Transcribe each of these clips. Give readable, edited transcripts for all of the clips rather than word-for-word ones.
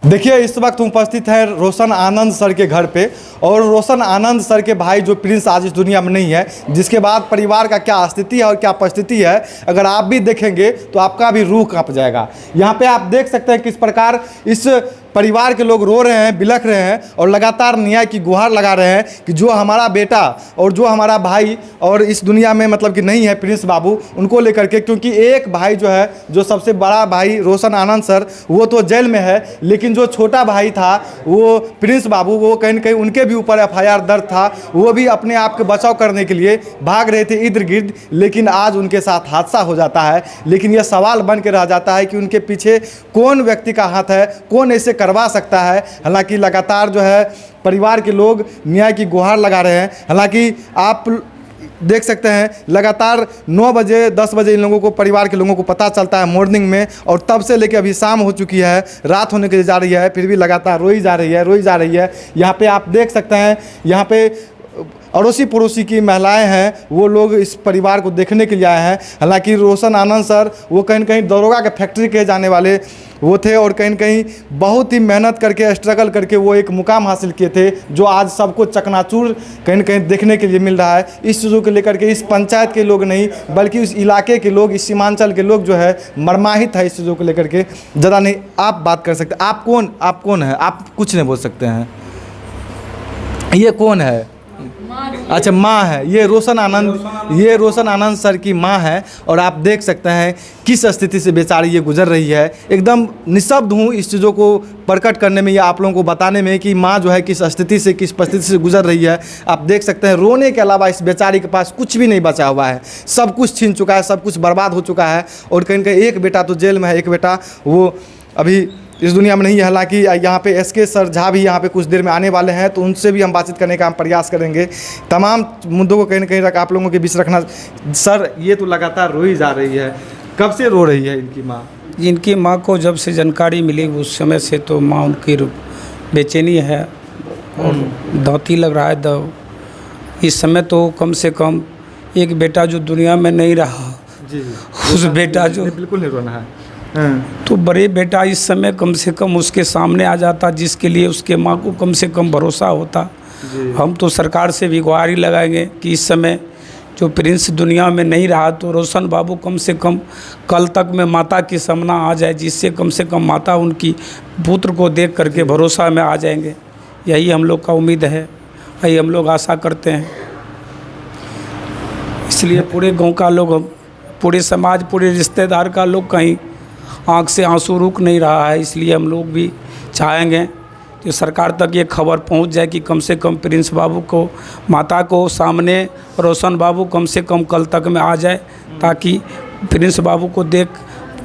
देखिए इस वक्त उपस्थित है रोशन आनंद सर के घर पे और रोशन आनंद सर के भाई जो प्रिंस आज इस दुनिया में नहीं है, जिसके बाद परिवार का क्या स्थिति है और क्या परिस्थिति है, अगर आप भी देखेंगे तो आपका भी रूह कांप जाएगा। यहाँ पे आप देख सकते हैं किस प्रकार इस परिवार के लोग रो रहे हैं, बिलख रहे हैं और लगातार न्याय की गुहार लगा रहे हैं कि जो हमारा बेटा और जो हमारा भाई और इस दुनिया में मतलब कि नहीं है प्रिंस बाबू, उनको लेकर के, क्योंकि एक भाई जो है, जो सबसे बड़ा भाई रोशन आनंद सर, वो तो जेल में है, लेकिन जो छोटा भाई था वो प्रिंस बाबू, वो कहीं न कहीं उनके भी ऊपर FIR दर्ज था। वो भी अपने आप के बचाव करने के लिए भाग रहे थे इर्द गिर्द, लेकिन आज उनके साथ हादसा हो जाता है। लेकिन यह सवाल बन के रह जाता है कि उनके पीछे कौन व्यक्ति का हाथ है, कौन ऐसे करवा सकता है। हालांकि लगातार जो है परिवार के लोग न्याय की गुहार लगा रहे हैं। हालांकि आप देख सकते हैं लगातार 9 बजे 10 बजे इन लोगों को, परिवार के लोगों को पता चलता है मॉर्निंग में, और तब से लेकर अभी शाम हो चुकी है, रात होने के लिए जा रही है, फिर भी लगातार रोई जा रही है। यहाँ पे आप देख सकते हैं, यहाँ पे अड़ोसी पड़ोसी की महिलाएं हैं, वो लोग इस परिवार को देखने के लिए आए हैं। हालांकि रोशन आनंद सर वो कहीं न कहीं दरोगा के फैक्ट्री के जाने वाले वो थे और कहीं न कहीं बहुत ही मेहनत करके, स्ट्रगल करके वो एक मुकाम हासिल किए थे, जो आज सबको चकनाचूर कहीं न कहीं देखने के लिए मिल रहा है। इस चीज़ों को लेकर के इस पंचायत के लोग नहीं, बल्कि इस इलाके के लोग, इस सीमांचल के लोग जो है मर्माहित है इस चीज़ों को लेकर के। ज़्यादा नहीं आप बात कर सकते। आप कौन है? आप कुछ नहीं बोल सकते हैं। ये कौन है? अच्छा, माँ है। ये रोशन आनंद सर की माँ है और आप देख सकते हैं किस स्थिति से बेचारी ये गुजर रही है। एकदम निःशब्द हूँ इस चीज़ों को प्रकट करने में या आप लोगों को बताने में कि माँ जो है किस स्थिति से, किस परिस्थिति से गुजर रही है। आप देख सकते हैं रोने के अलावा इस बेचारी के पास कुछ भी नहीं बचा हुआ है। सब कुछ छीन चुका है, सब कुछ बर्बाद हो चुका है। और कहीं न कहीं एक बेटा तो जेल में है, एक बेटा वो अभी इस दुनिया में नहीं है। हालांकि यहाँ पे SK सर झा भी यहाँ पे कुछ देर में आने वाले हैं, तो उनसे भी हम बातचीत करने का हम प्रयास करेंगे। तमाम मुद्दों को कहीं न कहीं आप लोगों के बीच रखना। सर ये तो लगातार रोई जा रही है, कब से रो रही है इनकी माँ? इनकी माँ को जब से जानकारी मिली उस समय से तो माँ उनकी बेचैनी है और दांती लग रहा है। इस समय तो कम से कम एक बेटा जो दुनिया में नहीं रहा, जी उस बेटा जो बिल्कुल नहीं रोना है, तो बड़े बेटा इस समय कम से कम उसके सामने आ जाता, जिसके लिए उसके माँ को कम से कम भरोसा होता। हम तो सरकार से भी गुहारी लगाएंगे कि इस समय जो प्रिंस दुनिया में नहीं रहा, तो रोशन बाबू कम से कम कल तक में माता की सामना आ जाए, जिससे कम से कम माता उनकी पुत्र को देख करके भरोसा में आ जाएंगे। यही हम लोग का उम्मीद है, यही हम लोग आशा करते हैं। इसलिए पूरे गांव का लोग, पूरे समाज, पूरे रिश्तेदार का लोग कहीं आँख से आंसू रुक नहीं रहा है। इसलिए हम लोग भी चाहेंगे कि सरकार तक ये खबर पहुंच जाए कि कम से कम प्रिंस बाबू को, माता को सामने, रोशन बाबू कम से कम कल तक में आ जाए, ताकि प्रिंस बाबू को देख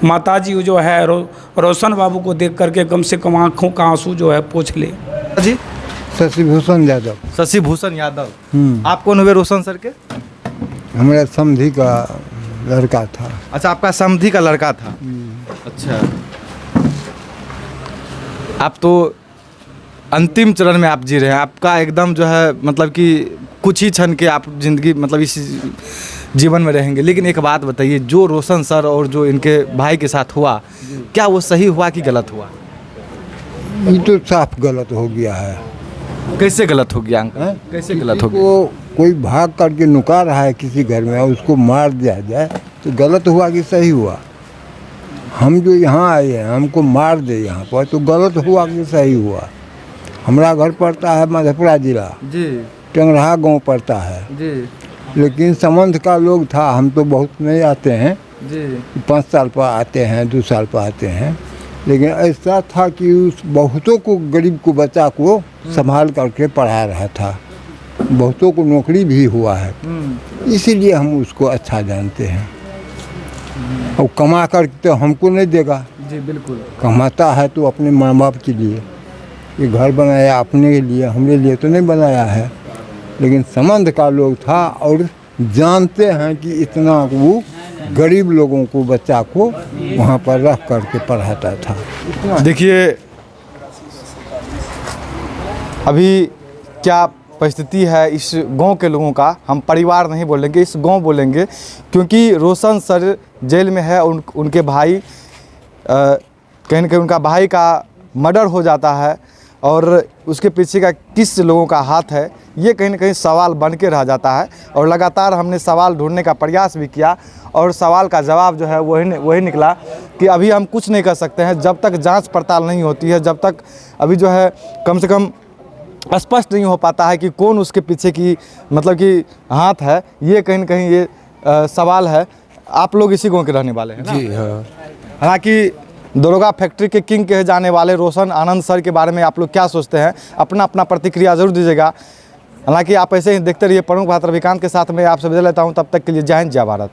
माताजी जो है रोशन बाबू को देख करके कम से कम आँखों का आंसू जो है पोंछ ले। जी, शशिभूषण यादव। शशिभूषण यादव। आप कौन हुए रोशन सर के? हमारे समधी का लड़का था। अच्छा, आपका समधी का लड़का था। अच्छा, आप तो अंतिम चरण में आप जी रहे हैं। आपका एकदम जो है मतलब कि कुछ ही क्षण के आप ज़िंदगी मतलब इस जीवन में रहेंगे। लेकिन एक बात बताइए, जो रोशन सर और जो इनके भाई के साथ हुआ, क्या वो सही हुआ कि गलत हुआ? ये तो साफ गलत हो गया है। कैसे गलत हो गया अंकल? कैसे गलत हो गया? वो कोई भाग करके नुका रहा है किसी घर में, उसको मार दिया जाए तो गलत हुआ कि सही हुआ? हम जो यहाँ आए हैं, हमको मार दे यहाँ पर, तो गलत हुआ कि सही हुआ? हमारा घर पड़ता है मधेपुरा जिला जी, टेंगरहा गांव पड़ता है जी, लेकिन संबंध का लोग था। हम तो बहुत नहीं आते हैं जी, 5 साल पर आते हैं, 2 साल पर आते हैं। लेकिन ऐसा था कि उस बहुतों को, गरीब को, बच्चा को संभाल करके पढ़ा रहा था। बहुतों को नौकरी भी हुआ है, इसीलिए हम उसको अच्छा जानते हैं। और कमा कर तो हमको नहीं देगा। जी, बिल्कुल। कमाता है तो अपने माँ बाप के लिए। ये घर बनाया अपने लिए, हमारे लिए तो नहीं बनाया है। लेकिन संबंध का लोग था और जानते हैं कि इतना वो गरीब लोगों को, बच्चा को वहाँ पर रख करके पढ़ाता था। देखिए अभी क्या परिस्थिति है इस गांव के लोगों का, हम परिवार नहीं बोलेंगे, इस गांव बोलेंगे, क्योंकि रोशन सर जेल में है। उनके भाई कहीं न कहीं उनका भाई का मर्डर हो जाता है और उसके पीछे का किस लोगों का हाथ है, ये कहीं ना कहीं सवाल बन के रह जाता है। और लगातार हमने सवाल ढूंढने का प्रयास भी किया और सवाल का जवाब जो है वही निकला कि अभी हम कुछ नहीं कर सकते हैं जब तक जांच पड़ताल नहीं होती है, जब तक अभी जो है कम से कम स्पष्ट नहीं हो पाता है कि कौन उसके पीछे की मतलब कि हाथ है। ये कहीं ना कहीं ये सवाल है। आप लोग इसी गाँव के रहने वाले हैं ना? जी हाँ। हालांकि दरोगा फैक्ट्री के किंग कहे जाने वाले रोशन आनंद सर के बारे में आप लोग क्या सोचते हैं, अपना अपना प्रतिक्रिया जरूर दीजिएगा। हालांकि आप ऐसे ही देखते रहिए। प्रमुख बात रविकांत के साथ मैं आपसे विदा लेता हूं। तब तक के लिए जय हिंद, जय भारत।